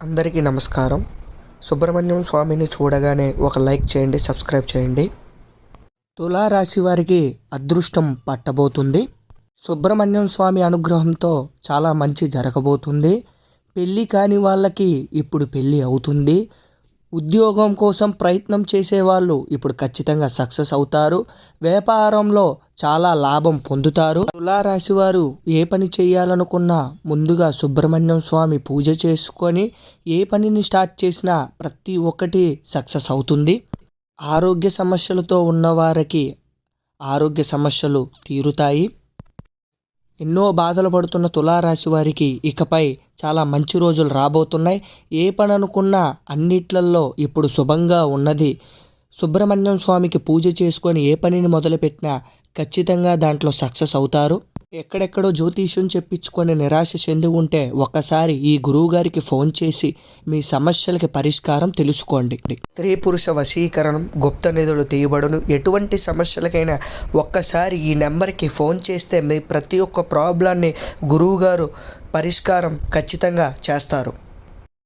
అందరికీ నమస్కారం. సుబ్రహ్మణ్యం స్వామిని చూడగానే ఒక లైక్ చేయండి, సబ్స్క్రైబ్ చేయండి. తులారాశి వారికి అదృష్టం పట్టబోతుంది. సుబ్రహ్మణ్యం స్వామి అనుగ్రహంతో చాలా మంచి జరగబోతుంది. పెళ్ళి కాని వాళ్ళకి ఇప్పుడు పెళ్ళి అవుతుంది. ఉద్యోగం కోసం ప్రయత్నం చేసేవాళ్ళు ఇప్పుడు ఖచ్చితంగా సక్సెస్ అవుతారు. వ్యాపారంలో చాలా లాభం పొందుతారు. తులారాశి వారు ఏ పని చేయాలనుకున్నా ముందుగా సుబ్రహ్మణ్యం స్వామి పూజ చేసుకొని ఏ పనిని స్టార్ట్ చేసినా ప్రతి ఒక్కటి సక్సెస్ అవుతుంది. ఆరోగ్య సమస్యలతో ఉన్నవారికి ఆరోగ్య సమస్యలు తీరుతాయి. ఎన్నో బాధలు పడుతున్న తులారాశి వారికి ఇకపై చాలా మంచి రోజులు రాబోతున్నాయి. ఏ పని అనుకున్నా అన్నిట్లల్లో ఇప్పుడు శుభంగా ఉన్నది. సుబ్రహ్మణ్యం స్వామికి పూజ చేసుకొని ఏ పనిని మొదలుపెట్టినా ఖచ్చితంగా దాంట్లో సక్సెస్ అవుతారు. ఎక్కడెక్కడో జ్యోతిష్యం చెప్పించుకొని నిరాశ చెంది ఉంటే ఒక్కసారి ఈ గురువుగారికి ఫోన్ చేసి మీ సమస్యలకి పరిష్కారం తెలుసుకోండి. స్త్రీ పురుష వశీకరణం, గుప్త నిధులు తీయబడును. ఎటువంటి సమస్యలకైనా ఒక్కసారి ఈ నెంబర్కి ఫోన్ చేస్తే మీ ప్రతి ఒక్క ప్రాబ్లాన్ని గురువుగారు పరిష్కారం ఖచ్చితంగా చేస్తారు.